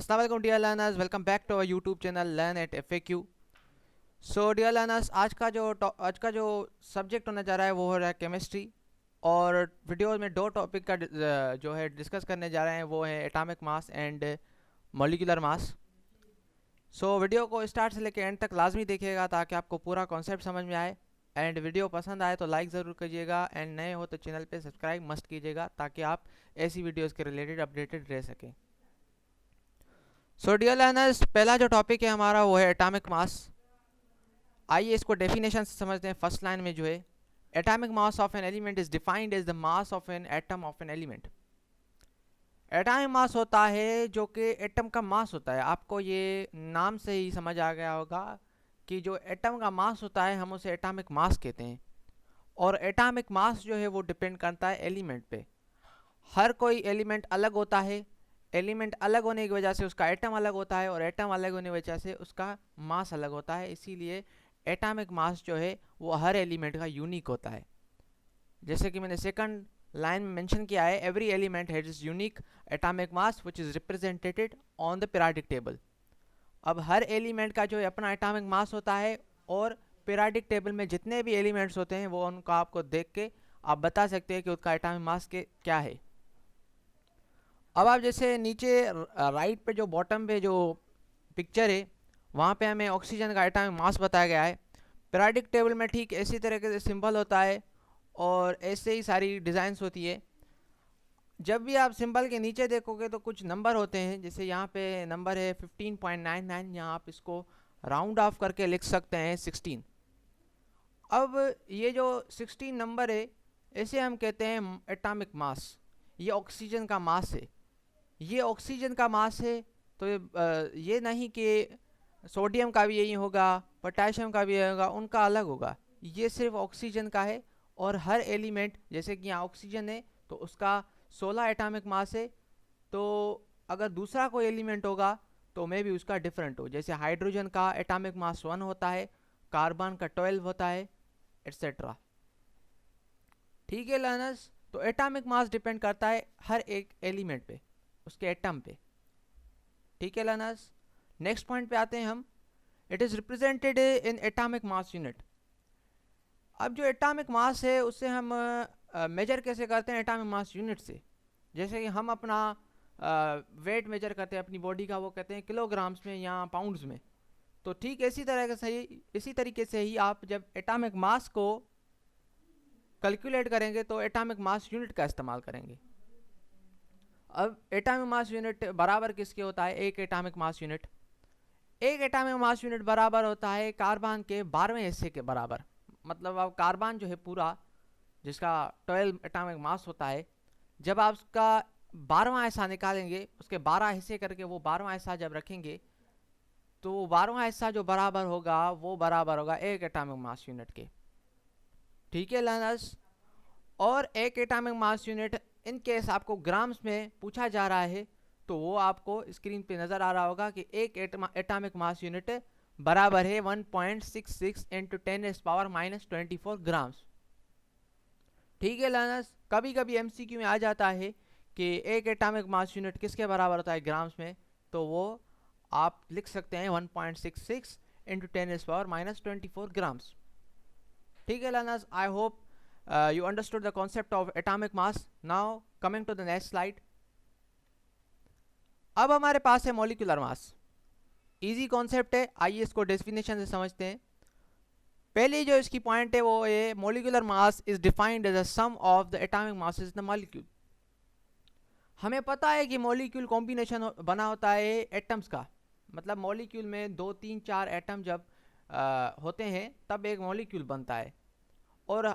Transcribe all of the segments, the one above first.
अस्सलाम वालेकुम dear learners, welcome back to our YouTube channel learn at FAQ। So dear learners, आज का जो सब्जेक्ट होने जा रहा है वो हो रहा है केमिस्ट्री। और वीडियो में दो टॉपिक का जो है डिस्कस करने जा रहे हैं, वो है atomic mass and molecular mass. So video को स्टार्ट से लेकर एंड तक लाजमी देखिएगा ताकि आपको पूरा कॉन्सेप्ट समझ में आए। एंड वीडियो पसंद आए तो लाइक ज़रूर कीजिएगा, एंड नए हो तो चैनल पे सब्सक्राइब मस्ट कीजिएगा ताकि आप ऐसी वीडियोज़ के रिलेटेड अपडेटेड रह सकें। सो डियर लर्नर्स, पहला जो टॉपिक है हमारा वो है एटॉमिक मास। आइए इसको डेफिनेशन से समझते हैं। फर्स्ट लाइन में जो है, atomic mass of an element is defined as the mass of an atom of an element. Atomic mass होता है जो कि एटम का मास होता है। आपको ये नाम से ही समझ आ गया होगा कि जो एटम का मास होता है हम उसे एटॉमिक मास कहते हैं। और एटॉमिक मास जो है वो डिपेंड करता है एलिमेंट पे। हर कोई एलिमेंट अलग होता है। एलिमेंट अलग होने की वजह से उसका एटम अलग होता है, और एटम अलग होने की वजह से उसका मास अलग होता है। इसीलिए एटॉमिक मास जो है वो हर एलिमेंट का यूनिक होता है। जैसे कि मैंने सेकंड लाइन में मेंशन किया है, every element has unique atomic mass which is represented on the periodic table. अब हर एलिमेंट का जो है अपना एटॉमिक मास होता है, और पीरियोडिक टेबल में जितने भी एलिमेंट्स होते हैं वो उनका आपको देख के आप बता सकते हैं कि उसका एटॉमिक मास के क्या है। अब आप जैसे नीचे राइट पे जो बॉटम पे जो पिक्चर है वहाँ पे हमें ऑक्सीजन का एटॉमिक मास बताया गया है। पीरियोडिक टेबल में ठीक इसी तरीके से सिंबल होता है और ऐसे ही सारी डिज़ाइंस होती है। जब भी आप सिंबल के नीचे देखोगे तो कुछ नंबर होते हैं, जैसे यहाँ पे नंबर है 15.99, यहाँ आप इसको राउंड ऑफ करके लिख सकते हैं 16। अब ये जो 16 नंबर है इसे हम कहते हैं एटॉमिक मास। ये ऑक्सीजन का मास है। ये ऑक्सीजन का मास है, तो ये नहीं कि सोडियम का भी यही होगा, पोटेशियम का भी यही होगा, उनका अलग होगा। ये सिर्फ ऑक्सीजन का है। और हर एलिमेंट, जैसे कि यहाँ ऑक्सीजन है तो उसका 16 एटॉमिक मास है। तो अगर दूसरा कोई एलिमेंट होगा तो मे भी उसका डिफरेंट हो। जैसे हाइड्रोजन का एटॉमिक मास 1 होता है, कार्बन का 12 होता है, एट्सेट्रा। ठीक है लर्नर्स, तो एटॉमिक मास डिपेंड करता है हर एक एलिमेंट पे, उसके एटम पे। ठीक है लर्नर्स, नेक्स्ट पॉइंट पे आते हैं हम। It is represented in atomic mass unit. अब जो एटॉमिक मास है उससे हम मेजर कैसे करते हैं? एटॉमिक मास यूनिट से। जैसे कि हम अपना वेट मेजर करते हैं अपनी बॉडी का, वो कहते हैं किलोग्राम्स में या पाउंड्स में। तो ठीक इसी तरीके से ही आप जब एटॉमिक मास को कैलकुलेट करेंगे तो एटॉमिक मास यूनिट का इस्तेमाल करेंगे। अब एटॉमिक मास यूनिट बराबर किसके होता है? एक एटॉमिक मास यूनिट, एक एटॉमिक मास यूनिट बराबर होता है कार्बन के 12वें हिस्से के बराबर। मतलब अब कार्बन जो है पूरा, जिसका 12 एटॉमिक मास होता है, जब आप उसका 12वां हिस्सा निकालेंगे, उसके 12 हिस्से करके वो 12वां हिस्सा जब रखेंगे तो वो 12वां हिस्सा जो बराबर होगा वो बराबर होगा एक एटॉमिक मास यूनिट के। ठीक है लर्नर्स, और एक atomic mass unit in case आपको ग्राम्स में पूछा जा रहा है तो वो आपको स्क्रीन पे नज़र आ रहा होगा कि एक एटॉमिक मास यूनिट बराबर है 1.66 इंटू 10⁻⁻24 ग्राम्स। ठीक है लर्नर्स, कभी कभी MCQ में आ जाता है कि एक एटॉमिक मास यूनिट किसके बराबर होता है ग्राम्स में, तो वो आप लिख सकते हैं 1.66 इंटू 10⁻⁻24 ग्राम्स। ठीक है learners, I hope you understood the concept of atomic mass. Now coming to the next slide. अब हमारे पास है मॉलिक्यूलर मास। इजी कॉन्सेप्ट है, आइए इसको डेफिनेशन से समझते हैं। पहली जो इसकी पॉइंट है वो ये, molecular mass is defined as a sum of the atomic masses in the molecule. हमें पता है कि मॉलिक्यूल कॉम्बिनेशन बना होता है एटम्स का। मतलब मॉलिक्यूल में 2 3 4 एटम जब होते हैं तब एक मॉलिक्यूल बनता है। और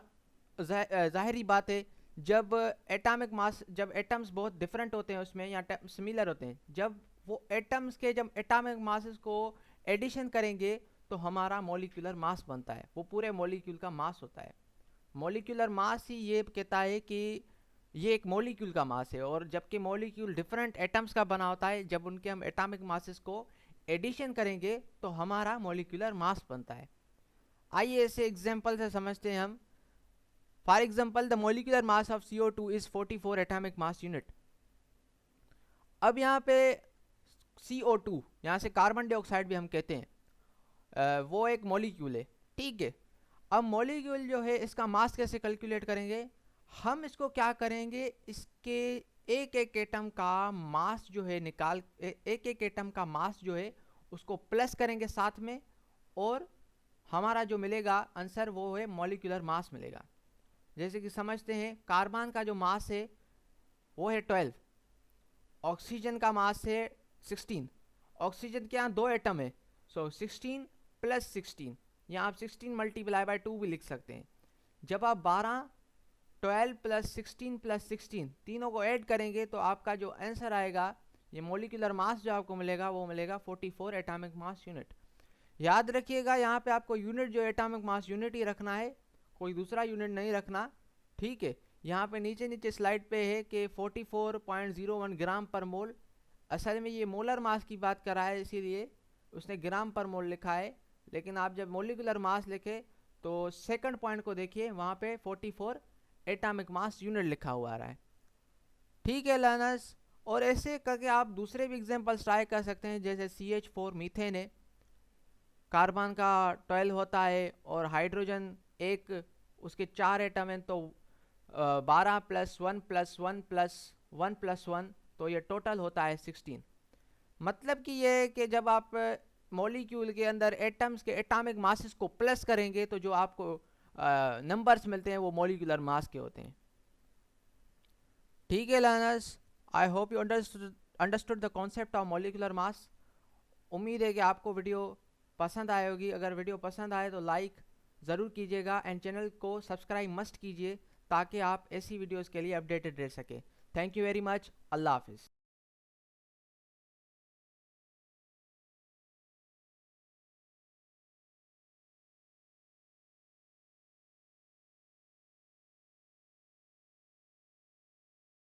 जाहिरी बात है, जब एटम्स बहुत डिफरेंट होते हैं उसमें या सिमिलर होते हैं, जब वो एटम्स के जब एटॉमिक मासेस को एडिशन करेंगे तो हमारा मॉलिक्यूलर मास बनता है। वो पूरे मॉलिक्यूल का मास होता है। मॉलिक्यूलर मास ही ये कहता है कि ये एक मॉलिक्यूल का मास है। और जबकि मॉलिक्यूल डिफरेंट एटम्स का बना होता है, जब उनके हम एटॉमिक मासेस को एडिशन करेंगे तो हमारा मॉलिक्यूलर मास बनता है। आइए इसे एग्जांपल से समझते हैं हम। For example, the molecular mass of CO2 is 44 atomic mass unit. अब यहाँ पे CO2, यहाँ से कार्बन डाइऑक्साइड भी हम कहते हैं, वो एक मॉलिक्यूल है, ठीक है। अब मॉलिक्यूल जो है इसका मास कैसे कैलकुलेट करेंगे, हम इसको क्या करेंगे, इसके एक एक एटम का मास जो है एक एक एटम का मास जो है उसको प्लस करेंगे साथ में, और हमारा जो मिलेगा आंसर वो है मॉलिक्यूलर मास मिलेगा। जैसे कि समझते हैं, कार्बन का जो मास है वो है 12, ऑक्सीजन का मास है 16, ऑक्सीजन के यहाँ 2 एटम है, सो 16 + 16, यहाँ आप 16 × 2 भी लिख सकते हैं। जब आप 12 + 16 + 16 तीनों को ऐड करेंगे तो आपका जो आंसर आएगा, ये मॉलिक्यूलर मास जो आपको मिलेगा वो मिलेगा 44 एटॉमिक मास यूनिट। याद रखिएगा, यहाँ पे आपको यूनिट जो एटॉमिक मास यूनिट ही रखना है, कोई दूसरा यूनिट नहीं रखना, ठीक है। यहाँ पे नीचे स्लाइड पे है कि 44.01 ग्राम पर मोल, असल में ये मोलर मास की बात कर रहा है इसीलिए उसने ग्राम पर मोल लिखा है, लेकिन आप जब मॉलिक्यूलर मास लिखे तो सेकंड पॉइंट को देखिए, वहाँ पे 44 एटॉमिक मास यूनिट लिखा हुआ आ रहा है, ठीक है लर्नर्स। और ऐसे करके आप दूसरे भी एग्जांपल्स ट्राई कर सकते हैं, जैसे CH4 मीथेन है, कार्बन का 12 होता है और हाइड्रोजन एक, उसके 4 एटम हैं, तो 12 + 1 + 1 + 1 + 1, तो ये टोटल होता है 16। मतलब कि ये है कि जब आप मॉलिक्यूल के अंदर एटम्स के एटॉमिक मासेस को प्लस करेंगे तो जो आपको नंबर्स मिलते हैं वो मॉलिक्यूलर मास के होते हैं, ठीक है learners. I hope you understood the concept of molecular mass. उम्मीद है कि आपको वीडियो पसंद आए होगी। अगर वीडियो पसंद आए तो लाइक ज़रूर कीजिएगा एंड चैनल को सब्सक्राइब मस्ट कीजिए ताकि आप ऐसी वीडियोस के लिए अपडेटेड रह सके। Thank you very much. अल्लाह हाफिज़।